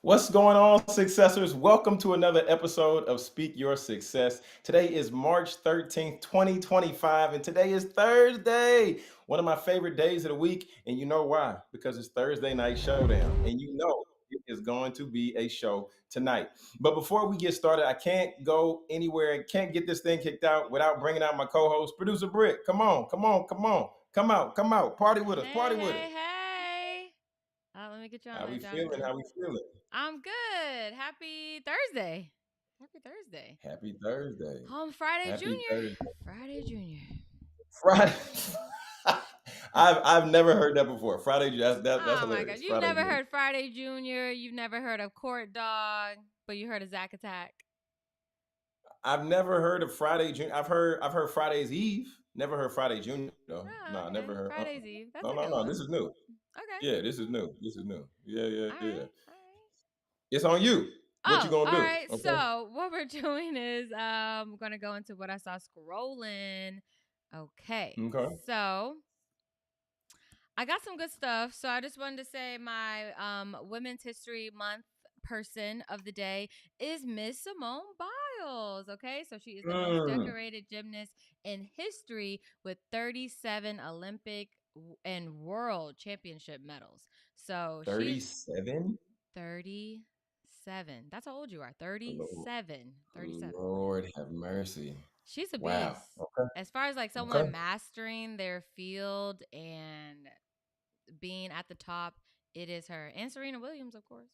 What's going on, successors? Welcome to another episode of Speak Your Success. Today is March 13th, 2025, and today is Thursday, one of my favorite days of the week. And you know why? Because it's Thursday Night Showdown, and you know it is going to be a show tonight. But before we get started, I can't go anywhere and can't get this thing kicked out without bringing out my co host, producer Britt. Come on, come on, come on. Come out. Party with us, Hey, party with us. hey, hey. Let me get you on How there, we feeling? Jonathan. How we feeling? I'm good. Happy Thursday. Happy Thursday. Happy Thursday. Friday Happy Junior. Thursday. Friday Junior. Friday. I've never heard that before. Friday. That's Oh my gosh. hilarious. You've Friday never Junior. heard Friday Junior. You've never heard of Court Dog, but you heard of Zack Attack. I've never heard of Friday Junior. I've heard Friday's Eve. Never heard Friday Junior though. Oh, No, okay. never heard. Friday's Eve. That's No, a no, good no. one. This is new. Okay. Yeah, this is new. This is new. Yeah, yeah, All yeah. right. All right. It's on you. What you Oh, gonna all do? right. Okay. So what we're doing is we're gonna go into what I saw scrolling. Okay. Okay. So I got some good stuff. So I just wanted to say my Women's History Month person of the day is Miss Simone Biles. Okay. So she is the most Mm, decorated gymnast in history with 37 Olympic and world championship medals. So she's 37. 37. That's how old you are. Lord, 37. 37. Lord have mercy. She's a Wow. beast. Okay. As far as like Okay. someone mastering their field and being at the top, it is her. And Serena Williams, of course.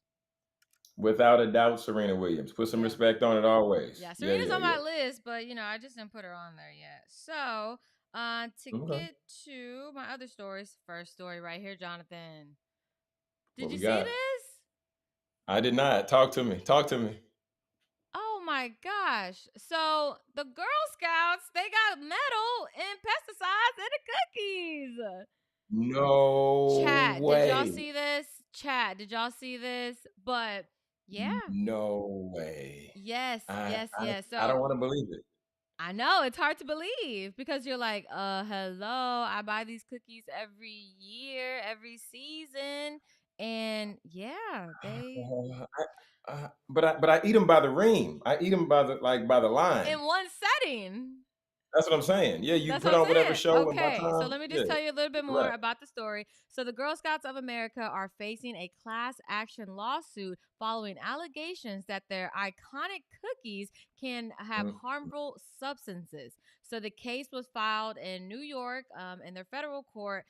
Without a doubt, Serena Williams. Put some Yeah. respect on it always. Yeah. Yeah, Serena's yeah, on my yeah. list, but I just didn't put her on there yet. So, to Okay. get to my other stories, first story right here, Jonathan. What Did you we see got? this? I did not. Talk to me. Talk to me. Oh my gosh. So the Girl Scouts, they got metal and pesticides in the cookies. No Chat, did y'all way. see this? Chat, did y'all see this? But yeah. No way. Yes, I yes, I, yes. I don't So want to believe it. I know it's hard to believe because you're like, hello, I buy these cookies every year, every season. And yeah, they But I eat them by the ream. I eat them by the line. in one setting. That's what I'm saying. Yeah, you That's put what I'm on whatever saying. show and by Okay, so time. let me Yeah, just tell you a little bit more correct. about the story. So, the Girl Scouts of America are facing a class action lawsuit following allegations that their iconic cookies can have Mm, harmful substances. So, the case was filed in New York in their federal court.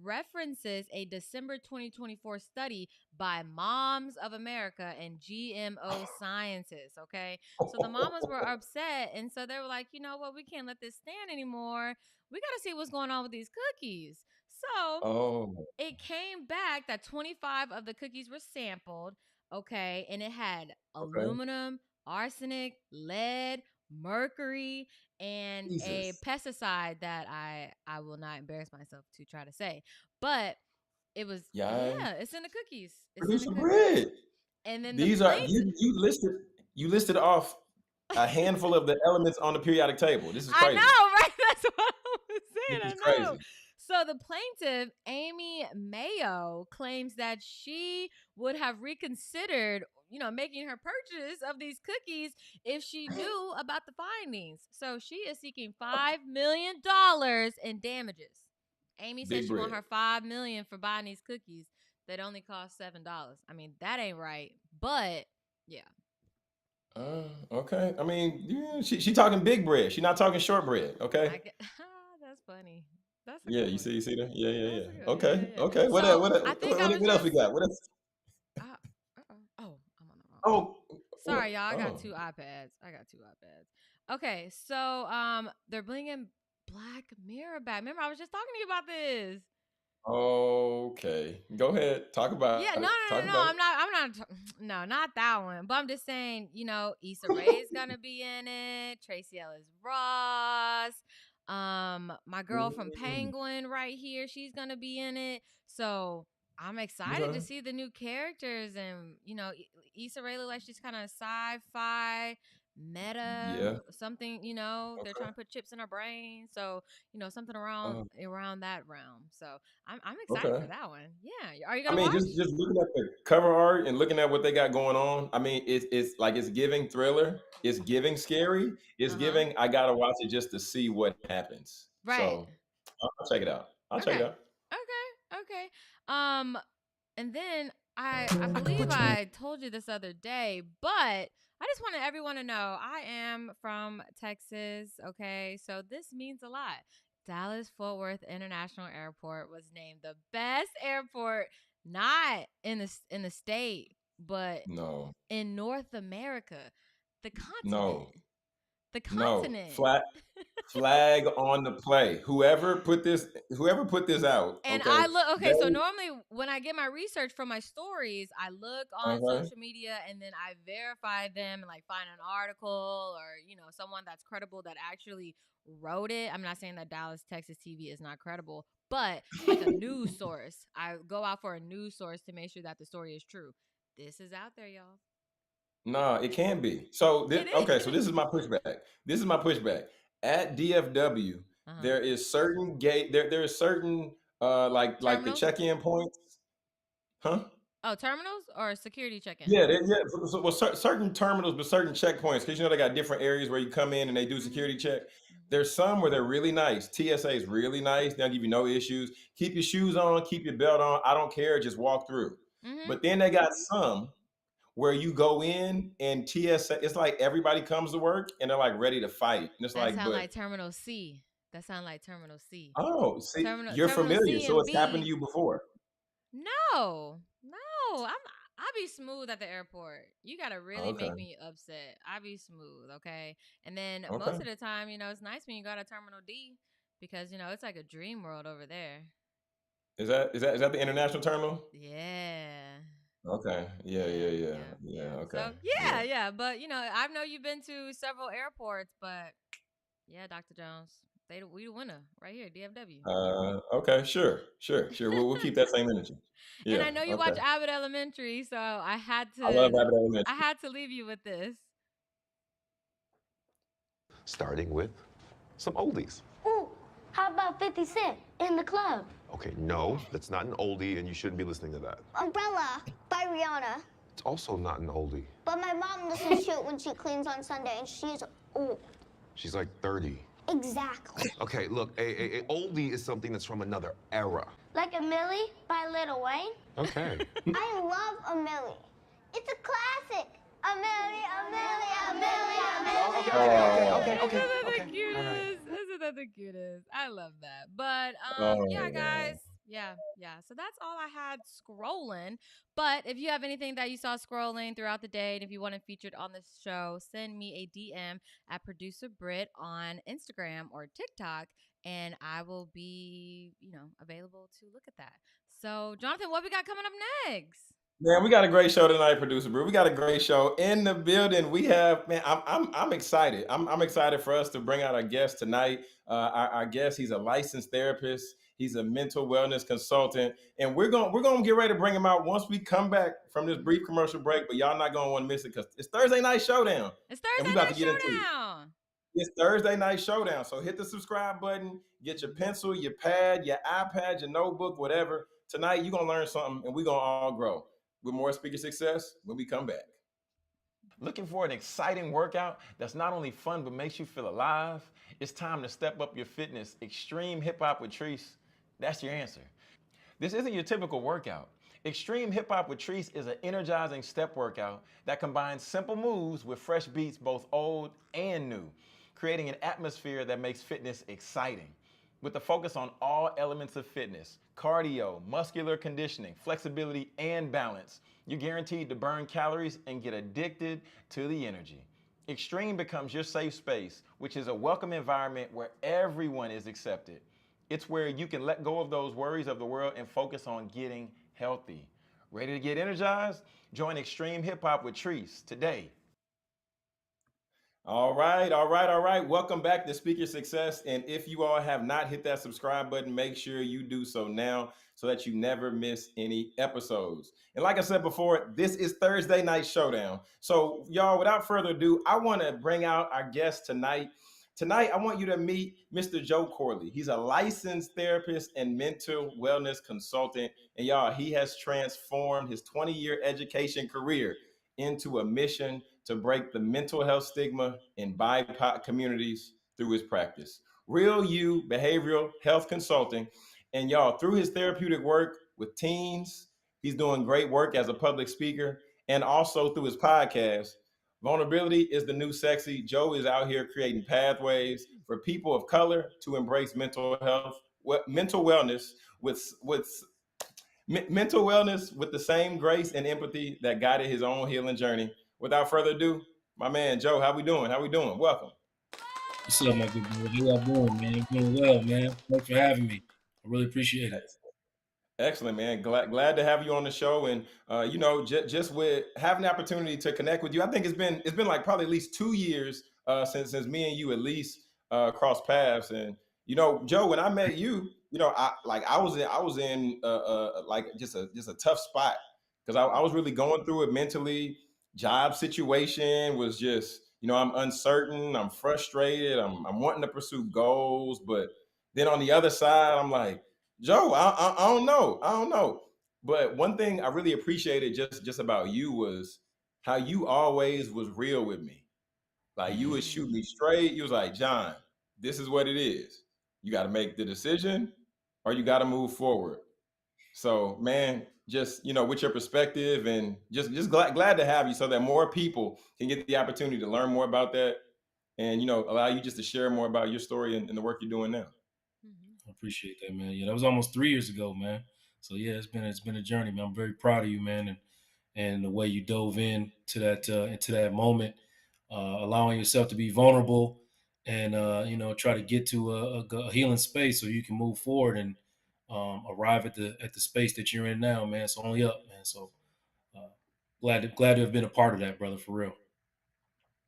References a December 2024 study by Moms of America and GMO Sciences. Okay, so the mamas were upset. And so they were like, you know what? We can't let this stand anymore. We got to see what's going on with these cookies. So Oh, it came back that 25 of the cookies were sampled. Okay. And it had okay. aluminum, arsenic, lead, mercury, and a Jesus. pesticide that I will not embarrass myself to try to say. But it was, Yeah. yeah, it's in the cookies. It's in the Producer cookies. Bread. And then the These are plaintiff, you listed off a handful of the elements on the periodic table. This is I crazy. know, right? That's what I was This saying. I is know. crazy. So the plaintiff, Amy Mayo, claims that she would have reconsidered, making her purchase of these cookies if she knew about the findings. So she is seeking $5 million in damages. Amy says Big she want bread. her $5 million for buying these cookies that only cost $7. I mean, that ain't right. But yeah. Okay. I mean, yeah, she talking big bread. She not talking short bread. Okay. I get that's funny. That's a Yeah, good you one. see that? Yeah, yeah, That's yeah. a good. Yeah, yeah, Okay, yeah. okay. What else? So What I else? think I What, was what else we just. got? What else? Uh, oh, I'm on the wrong one. Oh, what? Sorry, y'all. I got Oh, two iPads. Okay, so they're bringing Black Mirror back. Remember, I was just talking to you about this. okay. Go ahead. Talk Yeah, about no, it. no, Talk no, no. about I'm not. No, not that one. But I'm just saying. Issa Rae's gonna be in it. Tracy Ellis Ross. My girl from it. Penguin right here. She's gonna be in it. So I'm excited to Okay. see the new characters. And Issa Rae look like she's kind of sci-fi Meta, Yeah. something, they're trying to put chips in our brain. So, something Uh, around that realm. So I'm excited for okay. that one. Yeah. Are you I gonna mean, watch? just looking at the cover art and looking at what they got going on. I mean, it's like it's giving thriller, it's giving scary, it's Uh-huh. giving. I gotta watch it just to see what happens. Right. So I'll check it out. I'll check it Okay. out. Okay. Um and then I believe I told you this other day, but I just wanted everyone to know I am from Texas, okay? So this means a lot. Dallas Fort Worth International Airport was named the best airport not in the state, but No, in North America, the continent. no, The no. continent. Flag on the play. Whoever put this out, And okay, I look they okay, so normally when I get my research from my stories, I look on okay. social media and then I verify them and like find an article or, someone that's credible that actually wrote it. I'm not saying that Dallas, Texas TV is not credible, but like a news source. I go out for a news source to make sure that the story is true. This is out there, y'all. Nah, it can be. So It okay, so is. this is my pushback. This is my pushback. At DFW, Uh-huh. there is certain gate there is certain like the Terminals? check-in points. Huh? Oh, terminals or security check-in? Yeah, well, certain terminals, but certain checkpoints, because they got different areas where you come in and they do Mhm. security check. Mhm. There's some where they're really nice. TSA is really nice. They'll give you no issues. Keep your shoes on, keep your belt on. I don't care. Just walk through. Mhm. But then they got some where you go in and TSA, it's like everybody comes to work and they're like ready to fight. And it's That like, sound but like Terminal C. That sound like Terminal C. oh, see, you're Terminal familiar, C so and it's happened to B. you before. No. I be smooth at the airport. You gotta really make Okay, me upset. I be smooth, okay? And then most okay. of the time, it's nice when you go to Terminal D because it's like a dream world over there. Is that the international terminal? Yeah. Okay. Yeah, yeah, Yeah, yeah, yeah, yeah. yeah. Okay. So yeah, Yeah. yeah. But I know you've been to several airports, but yeah, Dr. Jones, we the winner right here, DFW. Okay. Sure. We'll keep that same energy. And Yeah. I know you Okay. watch Abbott Elementary, so I had I love to Abbott I Elementary. had to leave you with this. Starting with some oldies. Ooh, how about 50 Cent in the club? Okay, no, that's not an oldie, and you shouldn't be listening to that. Umbrella by Rihanna. It's also not an oldie. But my mom listens to it when she cleans on Sunday, and she's old. She's like 30. Exactly. Okay, look, a oldie is something that's from another era. Like a Millie by Lil Wayne. Okay. I love a Millie. It's a classic. A Millie, a Millie, a Millie, a Millie. Okay. Isn't that the All right. cutest? Isn't that the cutest? I love that. But yeah, Oh guys. man. Yeah. So that's all I had scrolling. But if you have anything that you saw scrolling throughout the day, and if you want it featured on the show, send me a DM at producer Britt on Instagram or TikTok, and I will be, available to look at that. So, Jonathan, what we got coming up next? Man, we got a great show tonight, producer bro. We got a great show in the building. We have, man, I'm excited. I'm excited for us to bring out our guest tonight. Our guest, he's a licensed therapist. He's a mental wellness consultant, and we're gonna get ready to bring him out once we come back from this brief commercial break. But y'all not gonna want to miss it because it's Thursday Night Showdown, It's and we Thursday about to Night get into it. Showdown. It's Thursday Night Showdown. So hit the subscribe button, get your pencil, your pad, your iPad, your notebook, whatever. Tonight, you're going to learn something and we're going to all grow with more speaker success when we come back. Looking for an exciting workout that's not only fun but makes you feel alive? It's time to step up your fitness. Extreme Hip Hop with Treese, that's your answer. This isn't your typical workout. Extreme Hip Hop with Treese is an energizing step workout that combines simple moves with fresh beats, both old and new, creating an atmosphere that makes fitness exciting. With a focus on all elements of fitness, cardio, muscular conditioning, flexibility, and balance, you're guaranteed to burn calories and get addicted to the energy. Extreme becomes your safe space, which is a welcome environment where everyone is accepted. It's where you can let go of those worries of the world and focus on getting healthy. Ready to get energized? Join Extreme Hip Hop with Treese today. All right, all right, all right. Welcome back to Speak Your Success. And if you all have not hit that subscribe button, make sure you do so now so that you never miss any episodes. And like I said before, this is Thursday Night Showdown. So, y'all, without further ado, I want to bring out our guest tonight. Tonight, I want you to meet Mr. Joe Corley. He's a licensed therapist and mental wellness consultant. And y'all, he has transformed his 20-year education career into a mission to break the mental health stigma in BIPOC communities through his practice. Real You Behavioral Health Consulting. And y'all, through his therapeutic work with teens, he's doing great work as a public speaker and also through his podcast. Vulnerability is the new sexy. Joe is out here creating pathways for people of color to embrace mental health, mental wellness with mental wellness with the same grace and empathy that guided his own healing journey. Without further ado, my man Joe, how we doing? How we doing? Welcome. What's up, my good boy? How y'all doing, man? I'm doing well, man. Thanks for having me. I really appreciate it. Excellent, man. Glad to have you on the show, and just with having the opportunity to connect with you, I think it's been like probably at least 2 years since me and you at least crossed paths. And Joe, when I met you, I was in like just a tough spot because I was really going through it mentally. Job situation was just I'm uncertain, I'm frustrated, I'm wanting to pursue goals, but then on the other side, I'm like Joe, I don't know. I don't know. But one thing I really appreciated just about you was how you always was real with me. Like you would shoot Mm. me straight. You was like, John, this is what it is. You got to make the decision or you got to move forward. So, man, just with your perspective and just glad to have you so that more people can get the opportunity to learn more about that and allow you just to share more about your story and the work you're doing now. Mhm. I appreciate that, man. Yeah, that was almost 3 years ago, man. So yeah, it's been a journey, man. I'm very proud of you, man, and the way you dove into that moment, allowing yourself to be vulnerable and try to get to a healing space so you can move forward and arrive at the space that you're in now, man. So only up, man. So uh, glad to have been a part of that, brother, for real.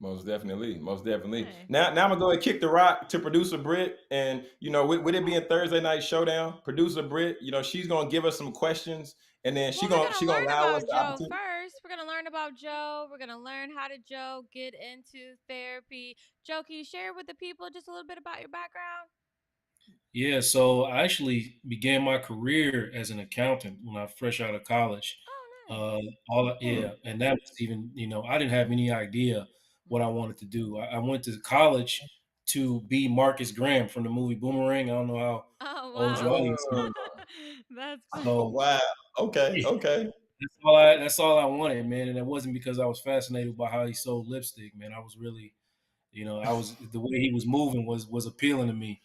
Most definitely, most definitely. Hey. Now I'm gonna go and kick the rock to producer Britt, and with it being Thursday night showdown, producer Britt, she's gonna give us some questions, and then she Well, we're gonna she gonna gonna learn allow us about the Joe opportunity. first. We're gonna learn about Joe. We're gonna learn how did Joe get into therapy. Joe, can you share with the people just a little bit about your background? Yeah, so I actually began my career as an accountant when I was fresh out of college. Oh, Uh, nice. Hmm. yeah, and that was even, I didn't have any idea what I Mhm. wanted to do. I went to college to be Marcus Graham from the movie Boomerang. I don't know how Oh, old wow. your audience is. Oh, That's oh, funny. So wow. Okay, yeah, okay. that's all I wanted, man. And it wasn't because I was fascinated by how he sold lipstick, man. I was really, I was the way he was moving was appealing to me.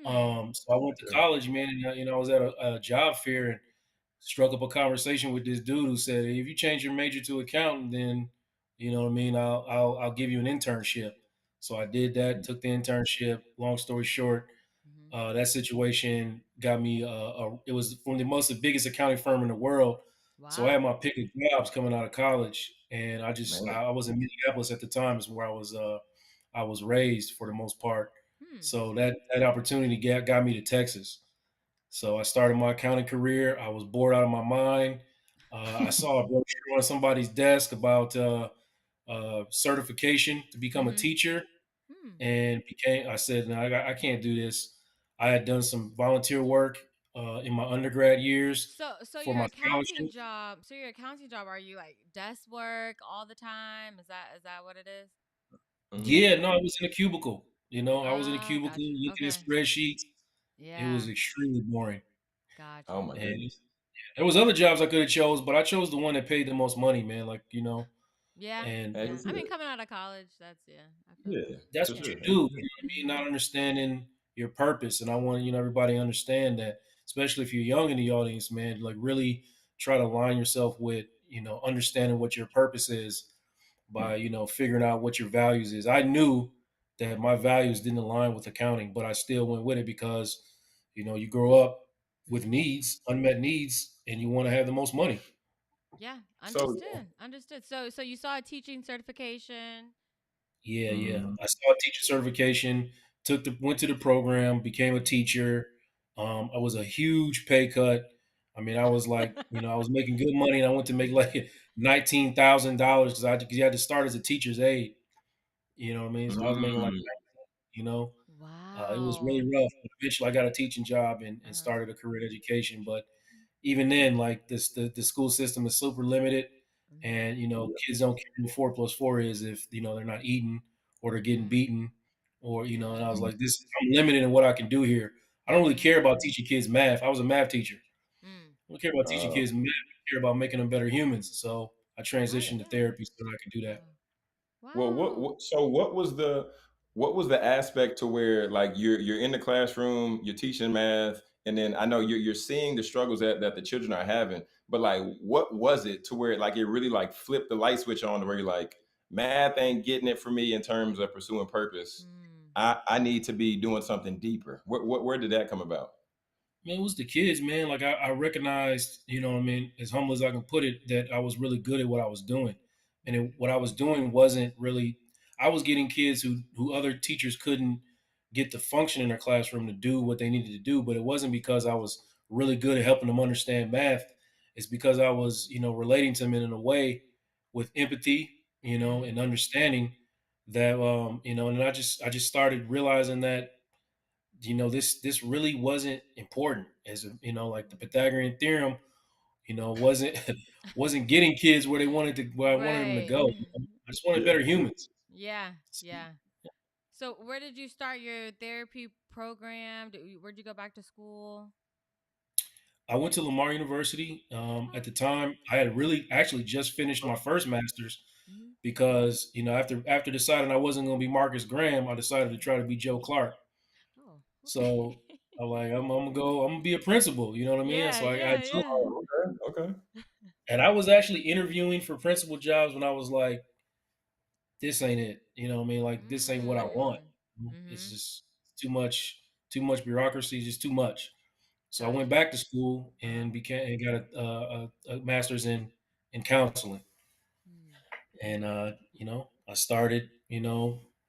Hmm. So I went to Sure. college, man, and I was at a job fair and struck up a conversation with this dude who said, "If you change your major to accountant, then you know what I mean. I'll give you an internship." So I did that, took the internship. Long story short, Hmm. that situation got me. It was one of the biggest accounting firm in the world. So I had Wow. my pick of jobs coming out of college, and Man. I was in Minneapolis at the time, is where I was raised for the most part. Hmm. So that opportunity got me to Texas. So I started my accounting career. I was bored out of my mind. I saw a brochure on somebody's desk about certification to become a Hmm. teacher, Hmm. and became. I said, "No, I can't do this." I had done some volunteer work in my undergrad years So for your my accounting scholarships. job, so your accounting job, are you like desk work all the time? Is that what it is? Hmm. Yeah, no, I was in a cubicle. I was in a Oh, cubicle gotcha. looking at Okay. spreadsheets. It Yeah. was extremely boring. Oh Gotcha. my And goodness. there was other jobs I could have chose, but I chose the one that paid the most money, man. Like, Yeah. and As Yeah. you I mean, should. coming out of college, that's yeah. I feel Yeah, that's for what you sure. yeah. As do. you You know should. what I mean? Not Mhm. understanding your purpose. And I want, everybody to understand that, especially if you're young in the audience, man, like really try to align yourself with, understanding what your purpose is by, figuring out what your values is. I knew that my values didn't align with accounting, but I still went with it because, you grow up with Mhm. unmet needs, and you want to have the most money. Yeah. So Understood. Understood. So you saw a teaching certification. Yeah, yeah. Mhm. I saw teacher certification, went to the program, became a teacher. I was a huge pay cut. I mean, I was like, I was making good money, and I went to make like $19,000 because you had to start as a teacher's aide. You know what I mean? So I was making like, Mm. you know, it was really Wow. rough. But eventually, I got a teaching job and Uh-huh. started a career in education. But even then, like the school system is super limited, Mhm. and Yeah. kids don't care what 4 plus 4 is if they're not eating or they're getting Yeah. beaten or Yeah. And I was Mhm. like, this I'm limited in what I can do here. I don't really Mhm. care about teaching kids math. I was a math teacher. Mm. I don't care about teaching Oh. kids math. I care about making them better humans. So I Got it. transitioned to Yeah. therapy so that I could do that. Wow. Well, Wow. what was the aspect to where like you're in the classroom, you're teaching math, and then I know you're seeing the struggles that the children are having, but like what was it to where like it really like flipped the light switch on to where you're like, math ain't getting it for me in terms of pursuing purpose. Mm. I need to be doing something deeper. Where did that come about? Man, it was the kids, man. Like I recognized, what I mean, as humble as I can put it, that I was really good at what I was doing. And what I was doing wasn't really I was getting kids who other teachers couldn't get the function in their classroom to do what they needed to do, but it wasn't because I was really good at helping them understand math. It's because I was, relating to them in a way with empathy, and Mm. understanding that and I just started realizing that this really wasn't important as like the Pythagorean theorem, wasn't wasn't getting kids where I wanted them to Right. go. I just wanted Yeah. better humans. Yeah. Yeah. So, where did you start your therapy program? Where'd you go back to school? I went to Lamar University. Oh. At the time, I had really actually just finished my first master's Mhm. because after deciding I wasn't going to be Marcus Graham, I decided to Mhm. try to be Joe Clark. Oh, okay. So I'm gonna be a principal. You know what I mean? Yeah, So I yeah, took yeah. Oh, okay. Okay. and I was actually interviewing for principal jobs when I was like, this ain't it. You know what I mean? Like this ain't what I want. Mm. It's Mhm. just too much bureaucracy, just too much. So I went Gotcha. back to school Uh-huh. and got a master's in counseling. Mm. And I started,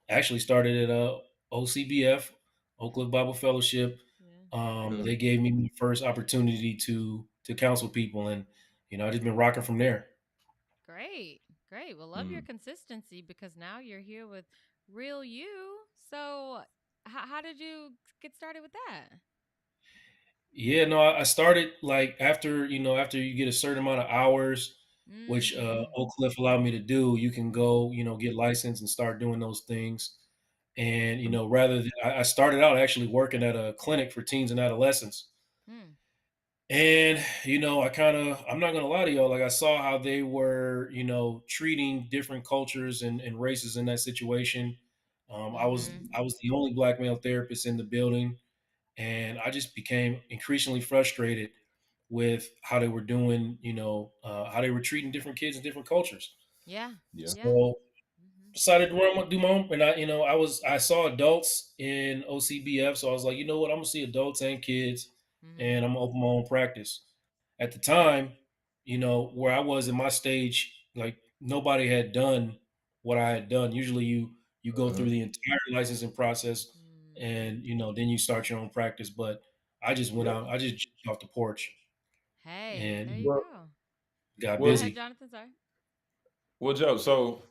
actually started at OCBF, Oak Cliff Bible Fellowship. Yeah. Mm. They gave me my first opportunity to counsel people, and I just been rocking from there. Great. Great. Well, love your Mm. consistency because now you're here with real you. So, how did you get started with that? Yeah, no, I started like after you get a certain amount of hours, which Mm. Oak Cliff allowed me to do, you can go, get licensed and start doing those things. And Mm. rather than I started out actually working at a clinic for teens and adolescents. Mm. And I'm not gonna lie to y'all, like I saw how they were, treating different cultures and races in that situation. Mhm. I was the only black male therapist in the building, and I just became increasingly frustrated with how they were doing, how they were treating different kids in different cultures. Yeah. Yeah. Yeah. So Mhm. decided to do my own, and I saw adults in OCBF, so I was like, you know what, I'm gonna see adults and kids, Mhm. and I'm gonna open my own practice. At the time, where I was in my stage, like nobody had done what I had done. Usually, you go through Mhm. the entire licensing process, Mm. and then you start your own practice. But I just went Yeah. out, I just jumped off the porch Hey, there and you Well, go. got Go well, ahead, busy. Jonathan. Sorry. Well, Joe, so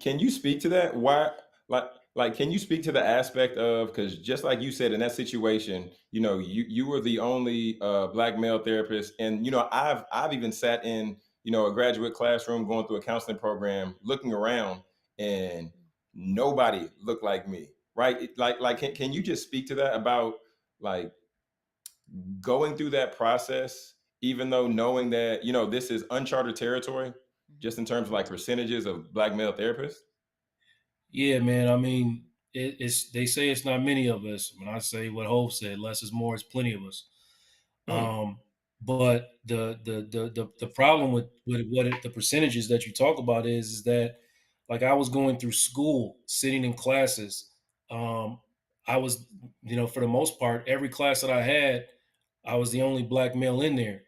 can you speak to that? Why, like, can you speak to the aspect of because just like you said in that situation, you were the only black male therapist, and I've even sat in a graduate classroom going through a counseling program, looking around, and nobody looked like me, right? Can you just speak to that about like going through that process, even though knowing that this is uncharted territory, just Mhm. in terms of like percentages of black male therapists. Yeah, man. I mean, it's they say it's not many of us. When I say what Hope said, less is more. It's plenty of us. Mm, Um, but the problem with the percentages that you talk about is that like I was going through school, sitting in classes. Um, I was, for the most part, every class that I had, I was the only black male in there,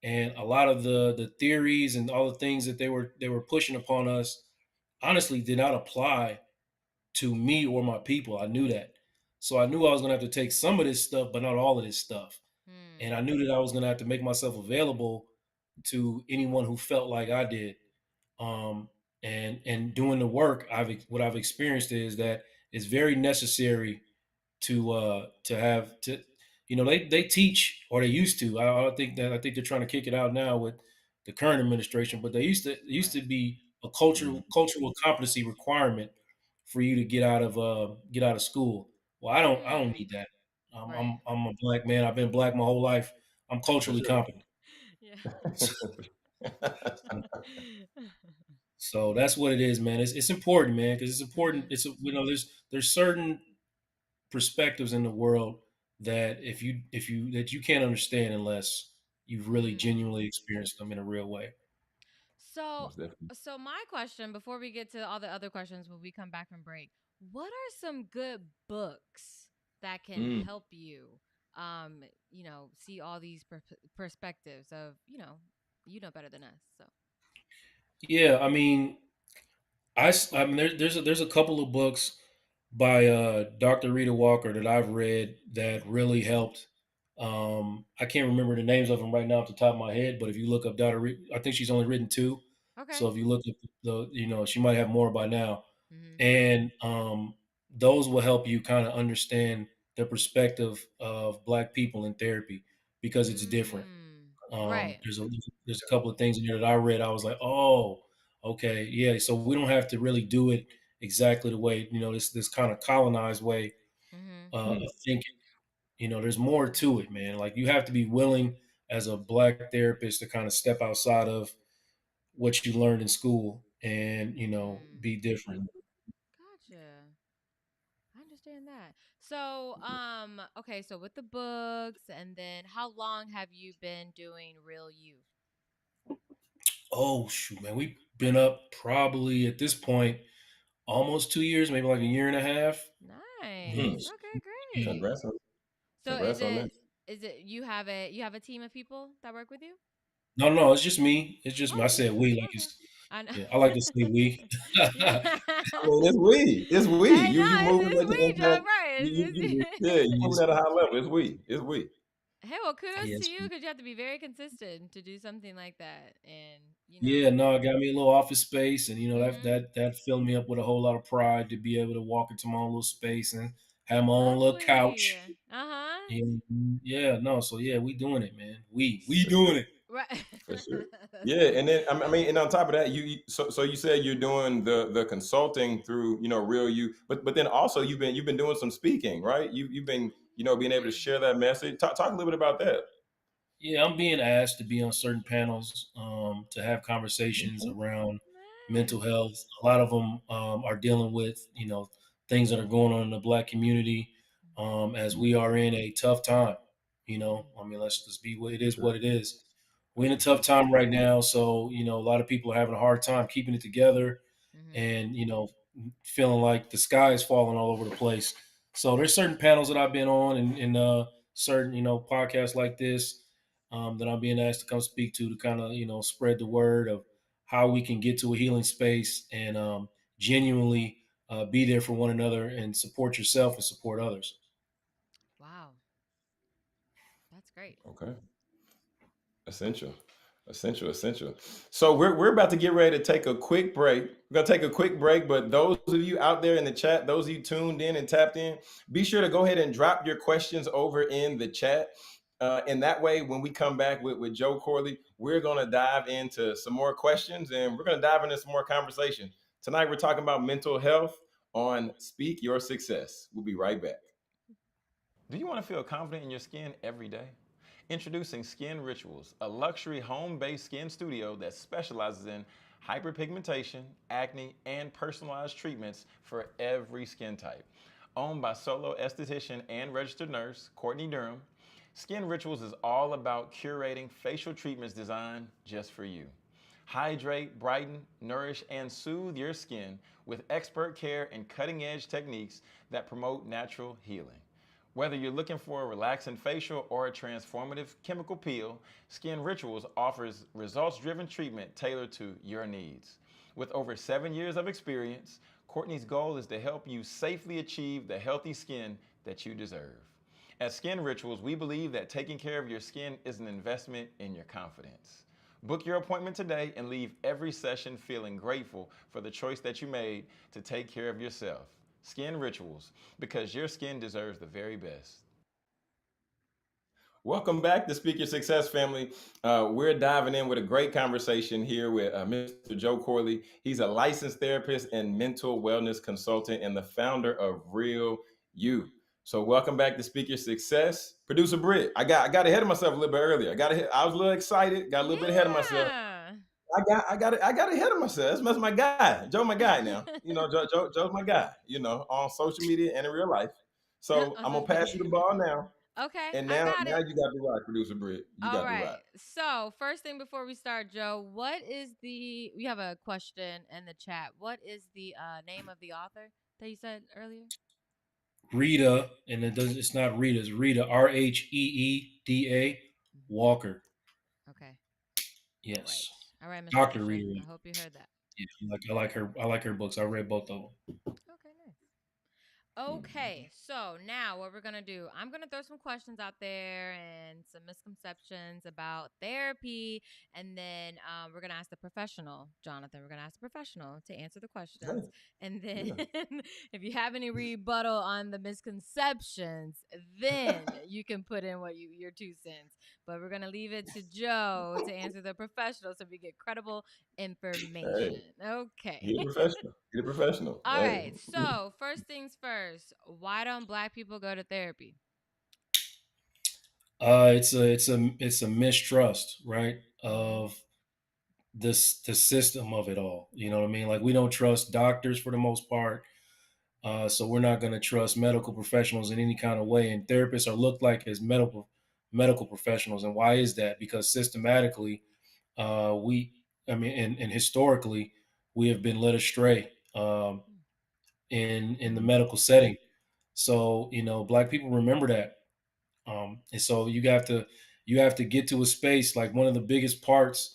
and a lot of the theories and all the things that they were pushing upon us honestly did not apply to me or my people. I knew that. So I knew I was gonna have to take some of this stuff, but not all of this stuff. And Hmm. I knew that I was gonna have to make myself available to anyone who felt like I did. Um, and doing the work, what I've experienced is that it's very necessary to have to they teach, or they used to. I think they're trying to kick it out now with the current administration, but they used to Right. be a Mm. cultural competency requirement for you to get out of school. Well, I don't Yeah. need that. Right. I'm a black man. I've been black my whole life. I'm For culturally sure. competent. Yeah. So that's what it is, man. It's important, man, because it's important. Hmm. There's certain perspectives in the world that if you can't understand unless you've really Hmm. genuinely experienced them in a real way. So, Most definitely. so my question before we get to all the other questions when we come back from break, what are some good books that can Mm. help you, um, see all these perspectives of, better than us. So, Yeah, I mean, I mean, there's a couple of books by Dr. Rita Walker that I've read that really helped. I can't remember the names of them right now off the top of my head, but if you look up I think she's only written two. okay. So if you look at she might have more by now. Hmm. And those will help you kind of understand the perspective of Black people in therapy, because it's different. Mm. Right. There's a couple of things in there that I read. I was like, oh, okay, yeah. So we don't have to really do it exactly the way this kind of colonized way Hmm. of Mm. thinking. There's more to it, man. Like, you have to be willing as a Black therapist to kind of step outside of what you learned in school and Mm. be different. Gotcha. I understand that. So, okay, so with the books, and then how long have you been doing Real You? Oh shoot, man, we've been up probably at this point almost 2 years, maybe like a year and a half. Yeah. Mm. Nice. Okay, great. Congrats on So is on that. it you have a team of people that work with you? No, no, it's just me. It's just me. I Oh, said we, like, okay. it's I know. yeah. I like to say we. Yeah. I mean, it's we. It's we. Hey, You no, moving at it's the we, John. impact. Right. Yeah, you moving Yes. at a high level. It's we. It's we. Hey, well, kudos to Yes. you because you have to be very consistent to do something like that, and Yeah, no, it got me a little office space, and hmm that filled me up with a whole lot of pride to be able to walk into my own little space and have my own little lovely. couch. Uh-huh. And yeah, no, so yeah, we doing it, man. We doing it. Right. For sure. That's Yeah, and good. then I mean, and on top of that, so you said you're doing the consulting through Real You, but then also you've been doing some speaking, right? You've been being able to Mm. share that message. Talk a little bit about that. Yeah, I'm being asked to be on certain panels, to have conversations Okay. around mental Nice. health. A lot of them are dealing with things that are going on in the Black community, as we are in a tough time. I mean, let's just be what it For is. sure. What it is. We're in a For sure. tough time right now, so a lot of people are having a hard time keeping it together, Mm-hmm. and feeling like the sky is falling all over the place. So there's certain panels that I've been on, and certain podcasts like this, that I'm being asked to come speak to kind of spread the word of how we can get to a healing space and genuinely be there for one another and support yourself and support others. Wow, that's great. Okay. Essential. Essential, essential. So we're about to get ready to take a quick break. We're gonna take a quick break, but those of you out there in the chat, those of you tuned in and tapped in, be sure to go ahead and drop your questions over in the chat. And that way, when we come back with Joe Corley, we're gonna dive into some more questions and we're gonna dive into some more conversation. Tonight, we're talking about mental health on Speak Your Success. We'll be right back. Do you want to feel confident in your skin every day? Introducing Skin Rituals, a luxury home-based skin studio that specializes in hyperpigmentation, acne, and personalized treatments for every skin type. Owned by solo esthetician and registered nurse Courtney Durham, Skin Rituals is all about curating facial treatments designed just for you. Hydrate, brighten, nourish, and soothe your skin with expert care and cutting-edge techniques that promote natural healing. Whether you're looking for a relaxing facial or a transformative chemical peel, Skin Rituals offers results-driven treatment tailored to your needs. With over 7 years of experience, Courtney's goal is to help you safely achieve the healthy skin that you deserve. At Skin Rituals, we believe that taking care of your skin is an investment in your confidence. Book your appointment today and leave every session feeling grateful for the choice that you made to take care of yourself. Skin Rituals, because your skin deserves the very best. Welcome back to Speak Your Success, family. We're diving in with a great conversation here with Mr. Joe Corley. He's a licensed therapist and mental wellness consultant and the founder of Real You. So, welcome back to Speak Your Success, producer Britt. I got ahead of myself a little bit earlier. I was a little excited, got a little bit ahead of myself. Yeah. I got ahead of myself. That's my guy, Joe, my guy now. Joe's my guy. On social media and in real life. So On I'm gonna social pass you the media. ball now. Okay, And I now, got now it. you got the right, producer Britt. You All got the right. right. So, first thing before we start, Joe, what is the? We have a question in the chat. What is the name of the author that you said earlier? Rita, and it's not Rita, it's Rita, Rheeda Walker. Okay. All right. Yes. All right, Mr. Dr. Christian. Rita. I hope you heard that. Yeah, I like her books. I read both of them. Okay, nice. Okay, so now what we're gonna do, I'm gonna throw some questions out there and some misconceptions about therapy, and then we're gonna ask the professional, Jonathan. We're gonna ask the professional to answer the questions, Hey, and then yeah. if you have any rebuttal on the misconceptions, then you can put in your 2 cents. But we're gonna leave it to Joe to answer the professional, so we get credible Hey, information. Okay. he a professional. He a professional. All Hey. right. So, first things first, why don't black people go to therapy? It's a mistrust, right? Mm-hmm. Of the system of it all. You know what I mean? Like we don't trust doctors for the most part. So we're not going to trust medical professionals in any kind of way. And therapists are looked like as medical professionals. And why is that? Because systematically, we, I mean, and historically, we have been led astray in the medical setting. So black people remember that, and so you have to get to a space. Like one of the biggest parts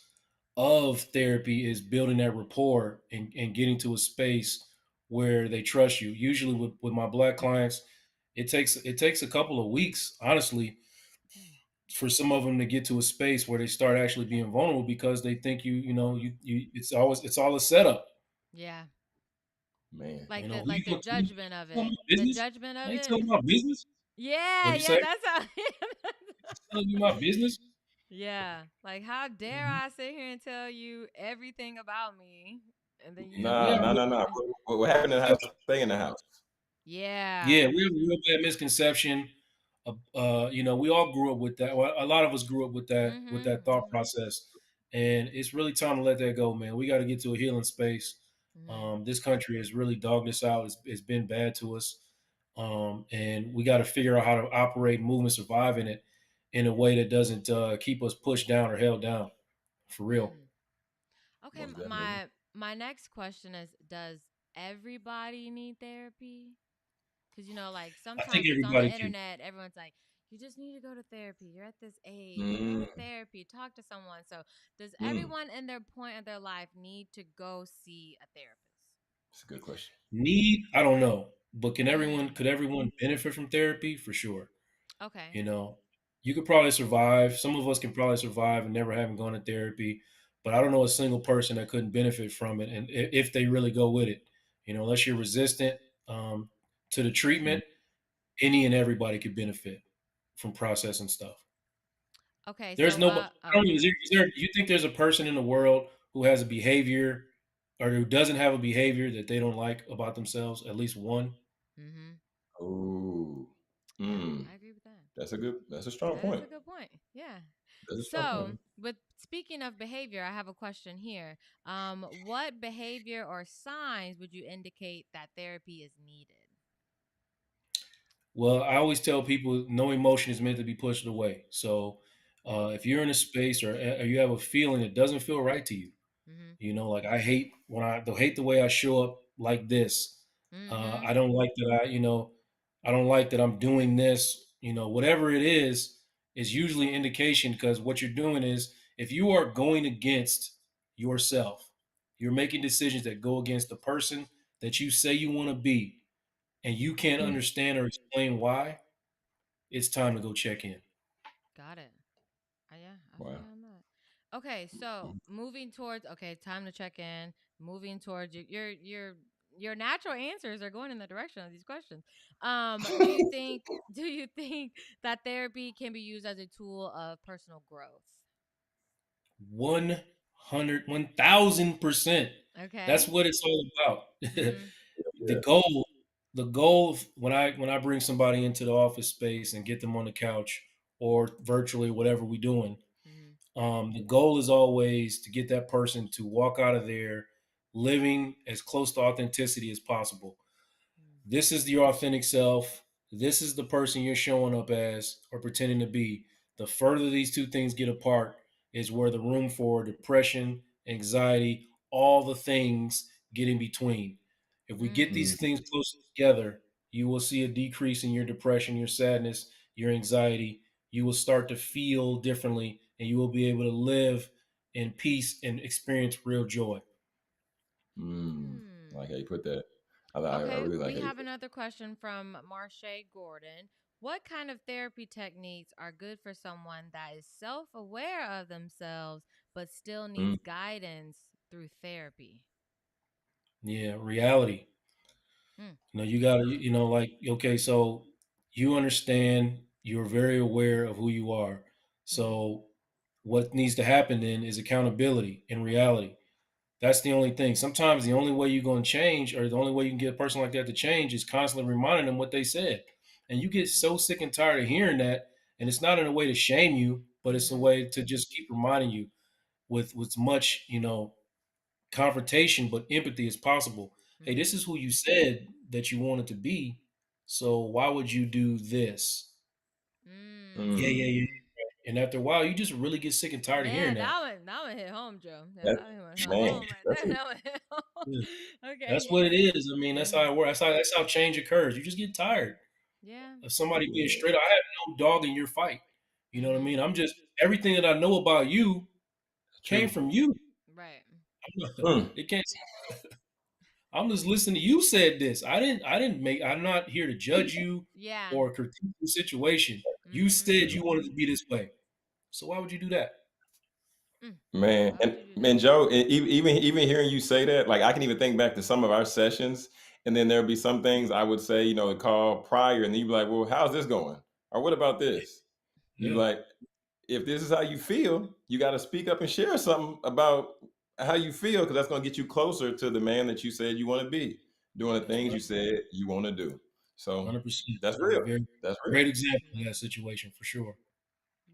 of therapy is building that rapport and getting to a space where they trust you. Usually with my black clients, it takes a couple of weeks, honestly, for some of them to get to a space where they start actually being vulnerable because they think you it's all a setup. Yeah. Man. Like Who you the gonna tell me judgment of my it. The business? judgment I of ain't it. telling my business. Yeah, What'd you yeah, say? that's how Telling you my business? Yeah. Like how dare Mhm. I sit here and tell you everything about me and then you Yeah, don't we Nah, have want nah, real, nah, nah. What happened in the house? Stay in the house. Yeah. yeah, we have a real bad misconception. We all grew up with that. Well, a lot of us grew up with Mhm. that thought Mhm. process, and it's really time to let that go, man. We got to get to a healing space. Mhm. This country has really dogged us out. It's been bad to us, and we got to figure out how to operate, move, and survive in it in a way that doesn't keep us pushed down or held down. For real. Mm. Okay, Most definitely. my next question is, does everybody need therapy? Because, like I think sometimes it's on the everybody can. internet, everyone's like, you just need to go to therapy. You're at this age. Go Mm, to therapy. Talk to someone. So, does mm. everyone in their point of their life need to go see a therapist? It's a good question. Need, I don't know, but Mm, could everyone benefit from therapy? For sure. okay. You know, you could probably survive. Some of us can probably survive and never having gone to therapy, but I don't know a single person that couldn't benefit from it. And if they really go with it, unless you're resistant um, to the Mm. treatment, any and everybody could benefit from processing stuff. Okay. There's So, nobody. I oh, don't know, you think there's a person in the world who has a behavior or who doesn't have a behavior that they don't like about themselves? At least one. mm-hmm. Oh, Yeah, mm. I agree with that. That's a strong That is point. a good point. Yeah. That's a strong So, point. with speaking of behavior, I have a question here. What behavior or signs would you indicate that therapy is needed? Well, I always tell people no emotion is meant to be pushed away. So if you're in a space or you have a feeling that doesn't feel right to you, Mm-hmm. like I hate hate the way I show up like this. Mm-hmm. I don't like that I don't like that I'm doing this. Whatever it is usually an indication because what you're doing is if you are going against yourself, you're making decisions that go against the person that you say you want to be and you can't Mm. understand or explain why, it's time to go check in. Got it. Yeah, I feel Wow. you on that. Okay, so moving towards time to check in. Moving towards your natural answers are going in the direction of these questions. Do you think do you think that therapy can be used as a tool of personal growth? 1000%. That's Okay. what it's all about. Mhm. the Yeah. goal, the goal when I bring somebody into the office space and get them on the couch or virtually, whatever we're doing, Mhm. the goal is always to get that person to walk out of there living as close to authenticity as possible. Mhm. This is your authentic self. This is the person you're showing up as or pretending to be. The further these two things get apart is where the room for depression, anxiety, all the things get in between. If we get Mm. these things close together, you will see a decrease in your depression, your sadness, your anxiety. You will start to feel differently and you will be able to live in peace and experience real joy. Mm. I like Mm. how you put that. I Okay, really like we how you have put another question from Marche Gordon. What kind of therapy techniques are good for someone that is self aware of themselves but still that. Mm. needs guidance through therapy? Yeah, reality. Mm, You got to, like, okay, so you understand, you're very aware of who you are. mm-hmm, So what needs to happen then is accountability in reality. That's the only thing. Sometimes the only way you're going to change, or the only way you can get a person like that to change, is constantly reminding them what they said. And you get so sick and tired of hearing that. And it's not in a way to shame you, but it's a mm-hmm, way to just keep reminding you with much, confrontation, but empathy as possible. Hey, mm-hmm, this is who you said that you wanted to be. So why would you do this? Yeah, yeah, Mm. yeah. mm. And after a while, you just really get sick and tired of hearing Man, that. that one hit home, Joe. Yeah, That that one hit man. home right That's there. That one hit home. Yeah. Okay. That's what it is. I mean, that's Yeah. how it works. That's how change occurs. You just get tired Yeah. of somebody being yeah. straight. I have no dog in your fight. You know what I Mm-hmm. mean? I'm just everything that I know about you came True. from you. Right. Mm. It can't. I'm just listening to you said this. I didn't make I'm not here to judge you Yeah. or critique the situation. You Mm-hmm. said you wanted to be this way. So why would you do that? Mm. Man, Why would and you do man, that? Joe, even hearing you say that, like I can even think back to some of our sessions, and then there'll be some things I would say, to call prior, and then you'd be like, "Well, how's this going? Or what about this?" You be Yeah, like, "If this is how you feel, you got to speak up and share something about how you feel, because that's going to get you closer to the man that you said you want to be, doing the that's things right. you Mm. said you want to do." So 100%. that's You're real. a very That's real. great example of that Lovely. situation for sure.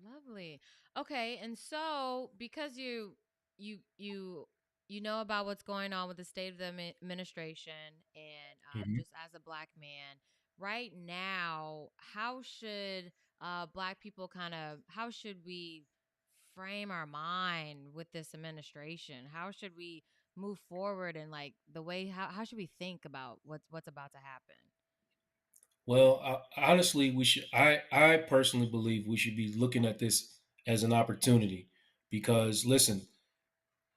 Lovely. Okay, and so because you you know about what's going on with the state of the administration, and Mhm. just as a black man right now, how should black people how should we frame our mind with this administration? How should we move forward, and like the way how should we think about what's about to happen? Well, honestly, we should. I personally believe we should be looking at this as an opportunity because listen,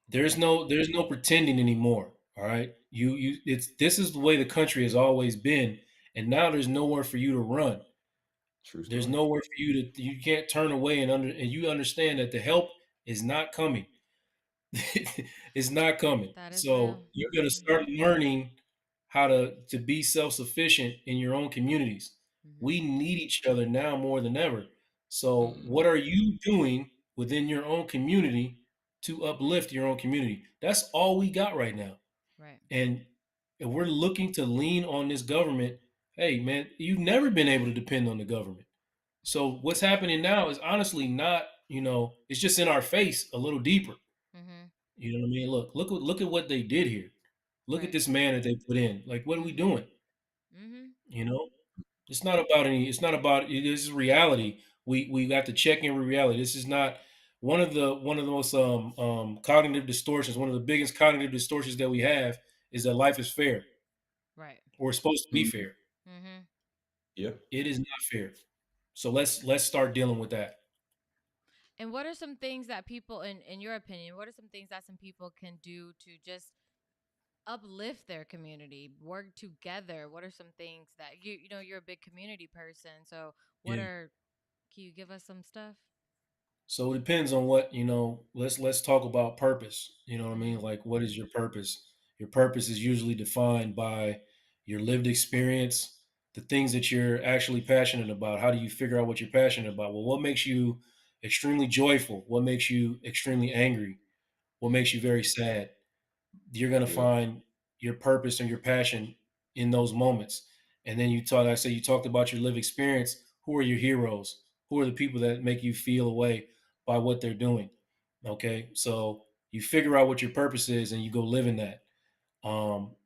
there's no pretending anymore. All right, it's this is the way the country has always been, and now there's nowhere for you to run. True There's story. nowhere for you can't turn away and you understand that the help is not coming. It's not coming. That is real. So you got to Mhm. start learning how to be self-sufficient in your own communities. Mhm. We need each other now more than ever. So Mm. what are you doing within your own community to uplift your own community? That's all we got right now. Right. And if we're looking to lean on this government, hey man, you've never been able to depend on the government. So what's happening now is honestly not, it's just in our face a little deeper. Mhm. You know what I mean? Look at what they did here. Look at Right. this man that they put in. Like, what are we Mhm. doing? Mhm. You know, it's not about any. It's not about. This is reality. We got to check in with reality. This is not one of the most cognitive distortions. One of the biggest cognitive distortions that we have is that life is fair Right. or it's supposed to be Mm. fair. Mhm. Yeah. It is not fair. So let's start dealing with that. And what are some things that people, in your opinion, what are some things that some people can do to just uplift their community, work together? What are some things that you're a big community person. So what Yeah. are can you give us some stuff? So it depends on what, let's talk about purpose. You know what I mean? Mhm. Like, what is your purpose? Your purpose is usually defined by your lived experience, the things that you're actually passionate about. How do you figure out what you're passionate about? Well, what makes you extremely joyful? What makes you extremely angry? What makes Mm. you very sad? You're going to Yeah. find your purpose and your passion in those moments. And then like I said, you talked about your lived experience. Who are your heroes? Who are the people that make you feel a way by what they're doing? Okay. So you figure out what your purpose is and you go live in that.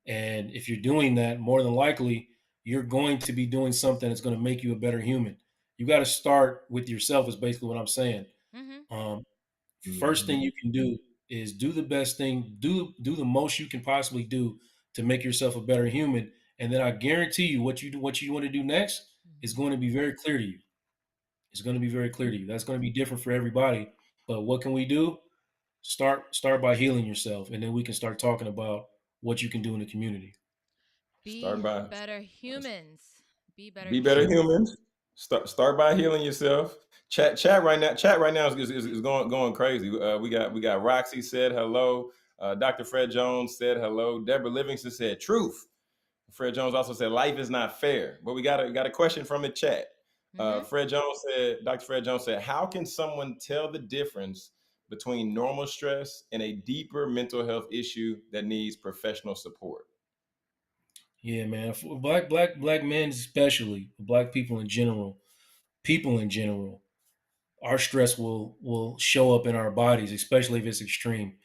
And if you're doing that, more than likely, you're going to be doing something that's going to make you a better human. You got to start with yourself, is basically what I'm saying. Mhm. Um, First thing Mhm. you can do is do the best thing, do the most you can possibly do to make yourself a better human. And then I guarantee you what you want to do next is Mhm. going to be very clear to you. It's going to be very clear to you. That's going to be different for everybody. But what can we do? Start by healing yourself, and then we can start talking about what you can do in the community. Start Be by better humans. Be better be better humans. humans. Start by healing yourself. Chat right now. Chat right now is going crazy. We got Roxy said hello. Dr. Fred Jones said hello. Deborah Livingston said truth. Fred Jones also said life is not fair. But we got a question from the chat. Mhm. Dr. Fred Jones said, how can someone tell the difference between normal stress and a deeper mental health issue that needs professional support? Yeah, man. For black men especially, black people in general, our stress will show up in our bodies, especially if it's extreme.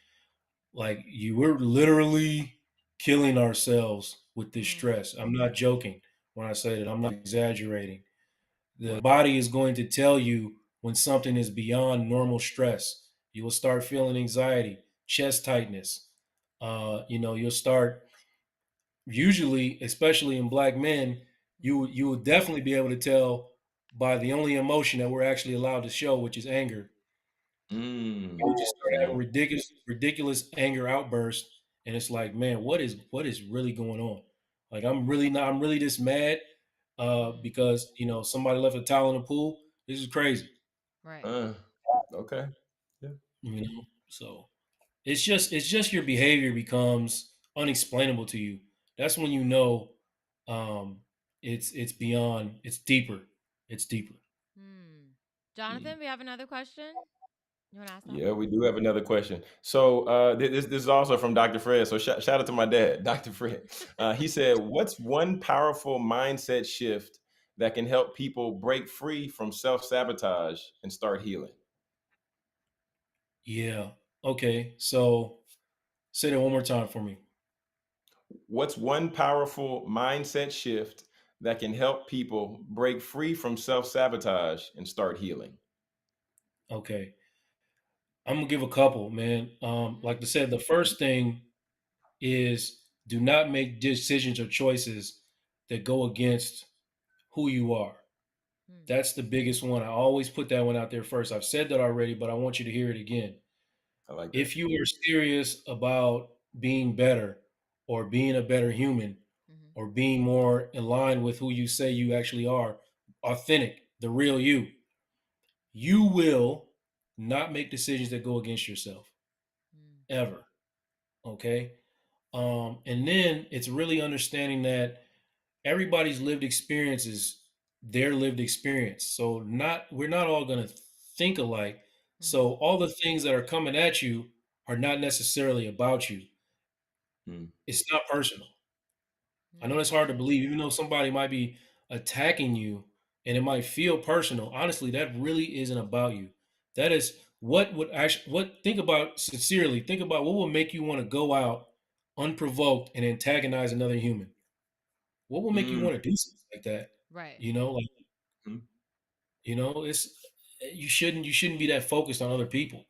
Like you were literally killing ourselves with this Mm. stress. I'm not joking when I say that. I'm not exaggerating. The Wow. body is going to tell you when something is beyond normal stress. You will start feeling anxiety, chest tightness. You'll start usually, especially in black men, Mhm. you will definitely be able to tell by the only emotion that we're actually allowed to show, which is anger. Mm, You just start having mm, ridiculous anger outbursts, and it's like, man, what is really going on? Like, I'm really this mad Mm. because somebody left a towel in the pool. This is crazy. Right. uh, okay. Yeah. So it's just your behavior becomes unexplainable to you. That's when you know um, it's beyond. It's deeper. It's deeper. Hmm. Mm. Jonathan, we have another question. You want to ask that Yeah, one? we do have another question. So this is also from Dr. Fred. So shout out to my dad, Dr. Fred. He said, "What's one powerful mindset shift that can help people break free from self sabotage and start healing?" Yeah. Okay. So say that one more time for me. What's one powerful mindset shift that can help people break free from self sabotage and start healing? Okay. I'm gonna give a couple, man. Mhm. Like I said, the first thing is do not make decisions or choices that go against who you are. Mm. That's the biggest one. I always put that one out there first. I've said that already, but I want you to hear it again. I like that. If you are serious about being better or being a better human Mhm. or being more in line with who you say you actually are, authentic, the real you, you will not make decisions that go against yourself Mm. ever. Okay. And then it's really understanding that everybody's lived experience is their lived experience. So we're not all gonna think alike. Mhm. So all the things that are coming at you are not necessarily about you. Mm, It's not personal. I know that's Mm. hard to believe, even though somebody might be attacking you and it might feel personal. Honestly, that really isn't about you. That is what would actually what think about sincerely, think about what would make you want to go out unprovoked and antagonize another human. What will make you mm, want to do something like that? Right. Like, mm. it's you shouldn't be that focused on other people.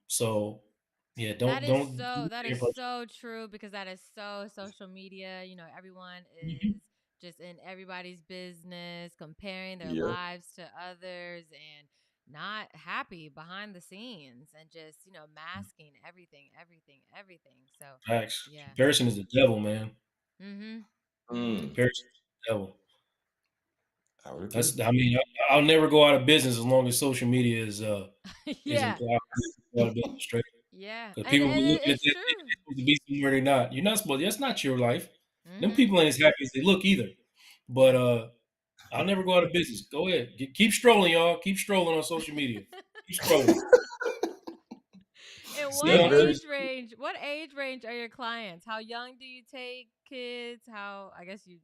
So yeah, don't do That is anything personal. so true because that is so social media. Everyone Mhm. is just in everybody's business, comparing their Yeah. lives to others, and not happy behind the scenes and just, masking everything. So, Facts. yeah. Comparison is the devil, man. Mhm. Mhm. Mm, Comparison is the devil. I would agree. That's. I mean, I'll never go out of business as long as social media is Yeah. implied. Go out of business straight. Yeah. Because And people and be looking at it's that, true. they're supposed to be somewhere they're not. You're not supposed. That's not your life. Them Mhm. people ain't as happy as they look either. But I'll never go out of business. Go ahead, keep strolling, y'all. Keep strolling on social media. Keep scrolling. And Stay what That's on very age purpose. range? What age range are your clients? How young do you take kids? How I guess you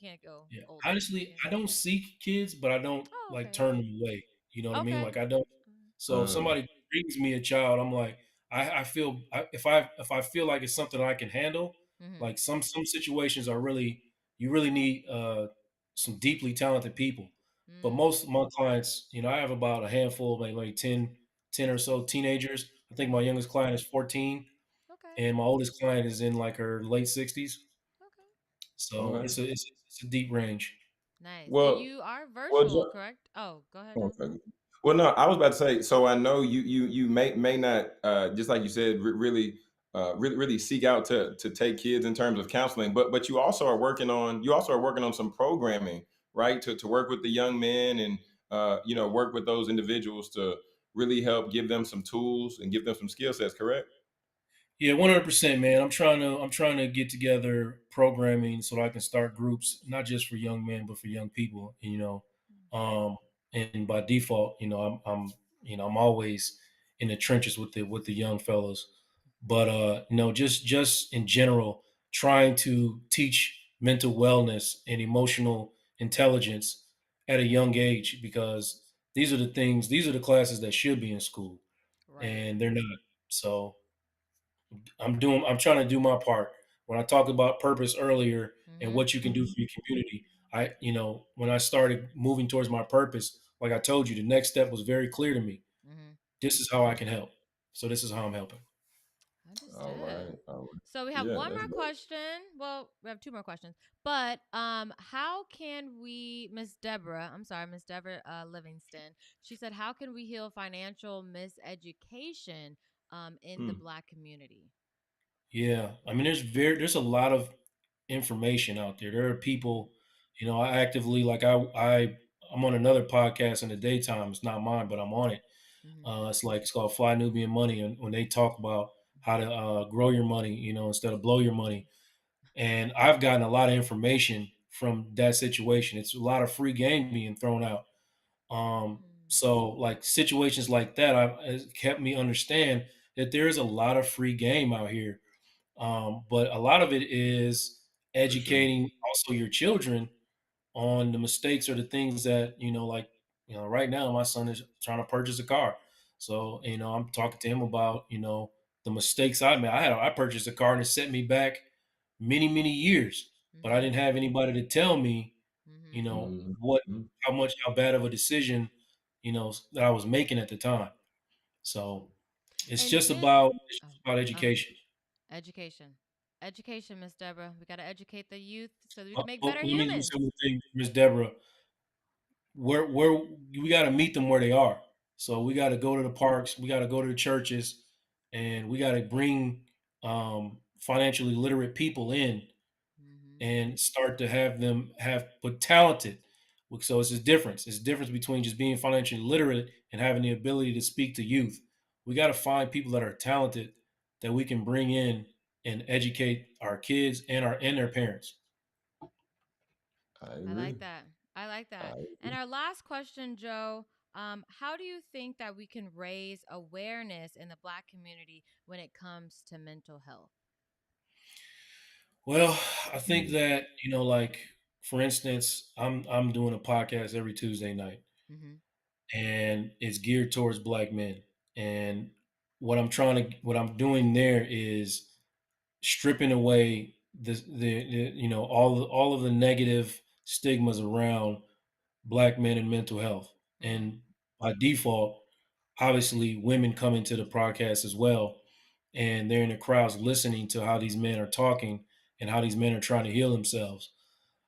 can't go Yeah, older. honestly, Yeah. I don't seek kids, but I don't Oh, like okay. turn them away. You know what I mean? Okay. Like I don't. So if uh, somebody brings me a child, I'm like, I feel if I feel like it's something I can handle, Mhm. like some situations are really you really need some deeply talented people. But Mm. most of my clients, I have about a handful, like 10 or so teenagers. I think my Mhm. youngest client is 14, Okay. and my oldest client is in like her late 60s. Okay. So okay. it's a deep range. Nice. And Well, you are well, virtual, correct? Oh, go ahead, Joe. okay. Well, no, I was about to say. So I know you may not just like you said really seek out to take kids in terms of counseling, but you also are working on some programming, right? To work with the young men and work with those individuals to really help give them some tools and give them some skill sets. Correct? Yeah, 100%, man. I'm trying to get together programming so that I can start groups, not just for young men, but for young people. Um, and by default, I'm always in the trenches with the young fellows. But just in general, trying to teach mental wellness and emotional intelligence at a young age because these are the classes that should be in school, Right. and they're not. So I'm trying to do my part. When I talked about purpose earlier and Mhm. what you can do for your community, when I started moving towards my purpose, like I told you, the next step was very clear to me. Mhm. This is how I can help. So this is how I'm helping. All right. Understood. All right. So we have Yeah, one that's more great. question. Well, we have two more questions. But how can we, Miss Deborah, I'm sorry, Miss Deborah Livingston, she said, how can we heal financial miseducation in the Hmm. Black community? Yeah, I mean, there's a lot of information out there. There are people, I actively I'm on another podcast in the daytime. It's not mine, but I'm on it. Mm-hmm. It's called Fly Nubian Money, and when they talk about how to grow your money, instead of blow your money. And I've gotten a lot of information from that situation. It's a lot of free game being thrown out. So like situations like that, has kept me understand that there is a lot of free game out here, but a lot of it is For sure. educating also your children on the mistakes or the things that like right now my son is trying to purchase a car. So I'm talking to him about the mistakes I made. I purchased a car and it set me back many years, but I Mm-hmm. didn't have anybody to tell me Mm-hmm. what Mhm. how bad of a decision that I was making at the time. So And did it's oh, just about oh education. education. Education, Miss Deborah. We gotta educate the youth so that we can make But better let me humans. say one thing, Miss Deborah. Where we got to meet them where they are. So we got to go to the parks, we got to go to the churches, and we got to bring financially literate people in Mm-hmm. and start to have them have but talented. So it's a difference. It's a difference between just being financially literate and having the ability to speak to youth. We got to find people that are talented that we can bring in and educate our kids and their parents. I I agree. like that. I like I that. And agree. our last question, Joe, how do you think that we can raise awareness in the Black community when it comes to mental health? Well, I think Mm, that, like for instance, I'm doing a podcast every Tuesday night Mm-hmm. and it's geared towards black men. And what I'm doing there is stripping away the all of the negative stigmas around black men and mental health. Mm-hmm. And by default, obviously women come into the podcast as well, and they're in the crowds listening to how these men are talking and how these men are trying to heal themselves.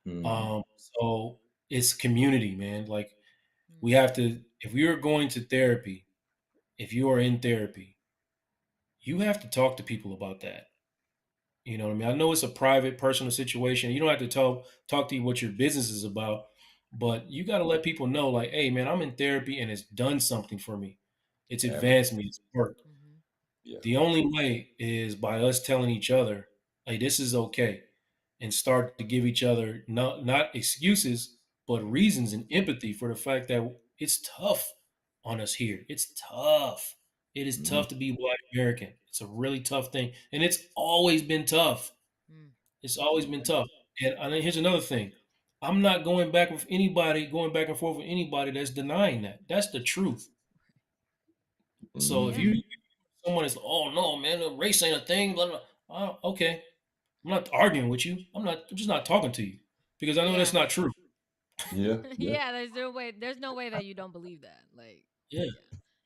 mhm. So it's community, man. Like we have to. if you're going to therapy, if you are in therapy, you have to talk to people about that. You know what I mean? I know it's a private, personal situation. You don't have to talk to you what your business is about, but you got to let people know, like, hey, man, I'm in therapy and it's done something for me. It's advanced me. It's worked. Mm-hmm. Yeah. The only way is by us telling each other, hey, this is okay, and start to give each other not excuses, but reasons and empathy for the fact that it's tough on us here. It's tough. It is Mhm. tough to be Black American. It's a really tough thing. And it's always been tough. Mm. It's always been tough. And here's another thing. I'm not going back and forth with anybody that's denying that. That's the truth. So if Mhm. Yeah. you someone is, oh no, man, race ain't a thing, blah, blah. Okay, I'm not arguing with you. I'm just not talking to you because I know that's Yeah. not true. Yeah. Yeah. Yeah. There's no way that you don't believe that. Like, Yeah,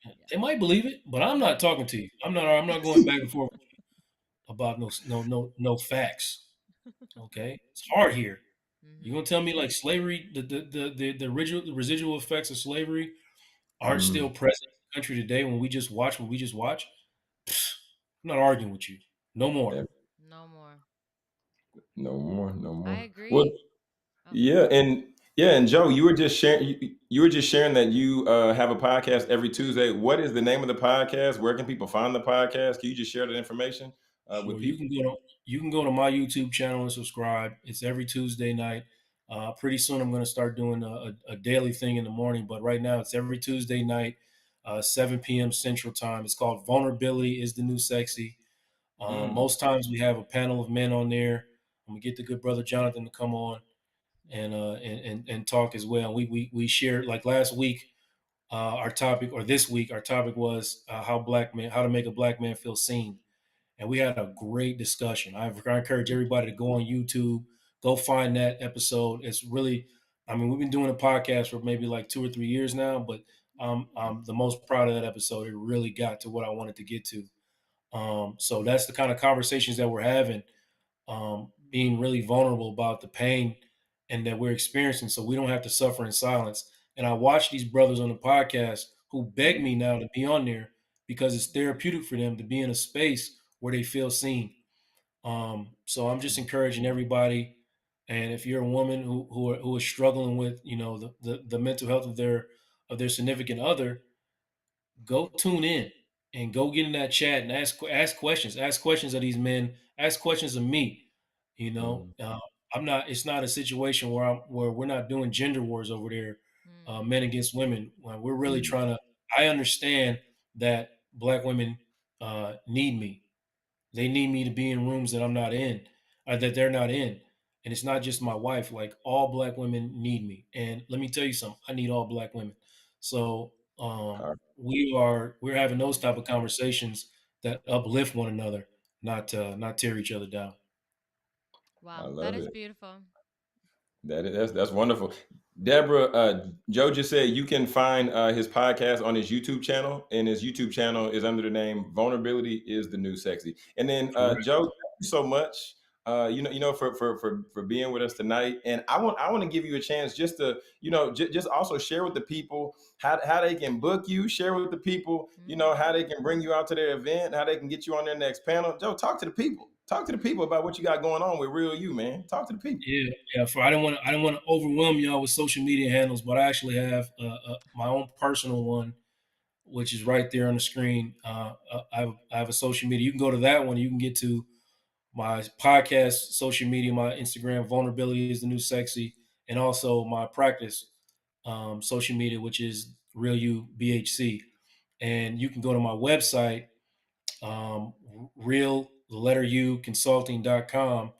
yeah. they might believe it, but I'm Yeah. not talking to you. I'm not going back and forth about no facts. Okay, it's hard here. You Mm-hmm. gonna tell me like slavery, the residual effects of slavery aren't still Mhm. present in the country today when we just watch what we just watch? Pfft, I'm not arguing with you. No more. Yeah. No more. No more. No I more. Well, agree. Oh, yeah, and Joe, you were just sharing. You were just sharing that you have a podcast every Tuesday. What is the name of the podcast? Where can people find the podcast? Can you just share that information with Sure, people? you can go to my YouTube channel and subscribe. It's every Tuesday night. Pretty soon, I'm going to start doing a daily thing in the morning, but right now it's every Tuesday night, 7 p.m. Central Time. It's called "Vulnerability is the New Sexy." Mm, Most times we have a panel of men on there. I'm gonna get the good brother Jonathan to come on and talk as well. We shared like last week. Our topic, or this week, our topic was how to make a black man feel seen, and we had a great discussion. I encourage everybody to go on YouTube, go find that episode. It's really, I mean, we've been doing a podcast for maybe like 2 or 3 years now, but I'm the most proud of that episode. It really got to what I wanted to get to. So that's the kind of conversations that we're having, being really vulnerable about the pain and that we're experiencing, so we don't have to suffer in silence. And I watch these brothers on the podcast who beg me now to be on there because it's therapeutic for them to be in a space where they feel seen. So I'm just encouraging everybody. And if you're a woman who is struggling with, the mental health of their significant other, go tune in and go get in that chat and ask questions of these men, ask questions of me. You know, mm, I'm not. It's not a situation where we're not doing gender wars over there, mm-hmm. men against women. We're really mm. trying to. I understand that black women need me. They need me to be in rooms that I'm not in, or that they're not in. And it's not just my wife. Like, all black women need me. And let me tell you something. I need all black women. So we're having those type of conversations that uplift one another, not tear each other down. I Wow, that love is it. beautiful. That's wonderful. Deborah, Joe just said you can find his podcast on his YouTube channel, and his YouTube channel is under the name "Vulnerability is the New Sexy." And then, Correct. Joe, thank you so much. For being with us tonight. And I want to give you a chance just to just also share with the people how they can book you. Share with the people Mm-hmm. how they can bring you out to their event, how they can get you on their next panel. Joe, talk to the people. Talk to the people about what you got going on with Real You, man. Talk to the people. Yeah, yeah. For I didn't want to overwhelm y'all with social media handles, but I actually have my own personal one, which is right there on the screen. I have a social media. You can go to that one. You can get to my podcast, social media, my Instagram. Vulnerability is the New Sexy, and also my practice social media, which is Real You BHC. And you can go to my website, real the letter U consulting.com,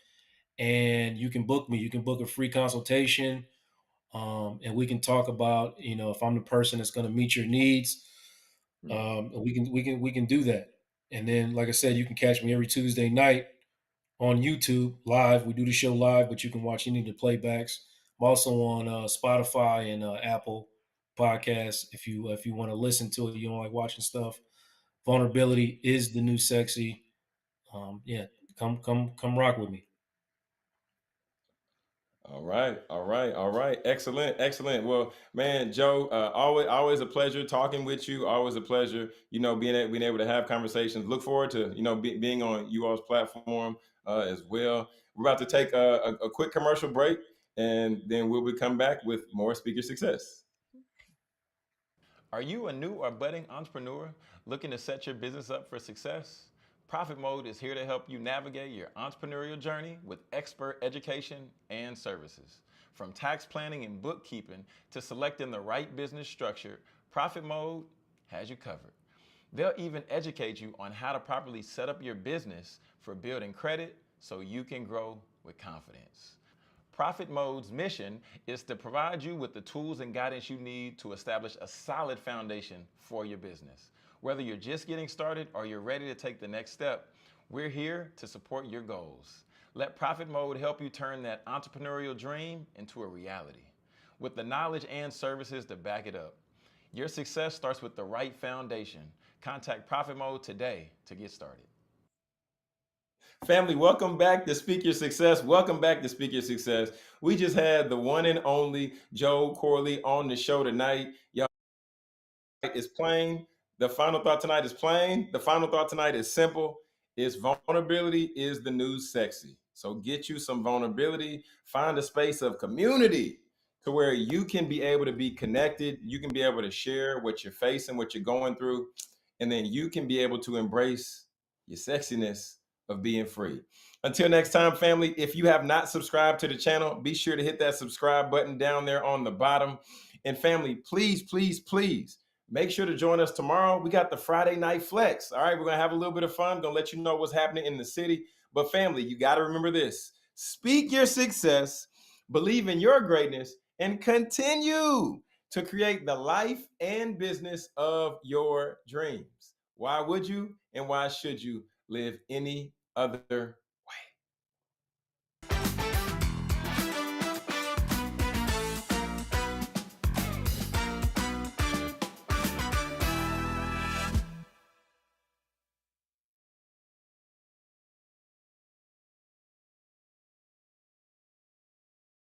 and you can book me. You can book a free consultation, and we can talk about, if I'm the person that's going to meet your needs. And we can do that. And then, like I said, you can catch me every Tuesday night on YouTube live. We do the show live, but you can watch any of the playbacks. I'm also on Spotify and Apple Podcasts. If you want to listen to it, you don't like watching stuff. Vulnerability is the new sexy. Yeah, come rock with me. All right, all right, all right. Excellent, excellent. Well, man, Joe, always a pleasure talking with you. Always a pleasure, being able to have conversations. Look forward to being on you all's platform as well. We're about to take a quick commercial break, and then we'll be come back with more speaker success. Are you a new or budding entrepreneur looking to set your business up for success? Profit Mode is here to help you navigate your entrepreneurial journey with expert education and services. From tax planning and bookkeeping to selecting the right business structure, Profit Mode has you covered. They'll even educate you on how to properly set up your business for building credit so you can grow with confidence. Profit Mode's mission is to provide you with the tools and guidance you need to establish a solid foundation for your business. Whether you're just getting started or you're ready to take the next step, we're here to support your goals. Let Profit Mode help you turn that entrepreneurial dream into a reality with the knowledge and services to back it up. Your success starts with the right foundation. Contact Profit Mode today to get started. Family, welcome back to Speak Your Success. Welcome back to Speak Your Success. We just had the one and only Joe Corley on the show tonight. Y'all, is plain. The final thought tonight is plain. The final thought tonight is simple. It's vulnerability is the new sexy. So get you some vulnerability. Find a space of community to where you can be able to be connected. You can be able to share what you're facing, what you're going through, and then you can be able to embrace your sexiness of being free. Until next time, family, if you have not subscribed to the channel, be sure to hit that subscribe button down there on the bottom. And family, please, please, please make sure to join us tomorrow. We got the Friday Night Flex. All right, we're going to have a little bit of fun. Going to let you know what's happening in the city. But family, you got to remember this. Speak your success, believe in your greatness, and continue to create the life and business of your dreams. Why would you and why should you live any other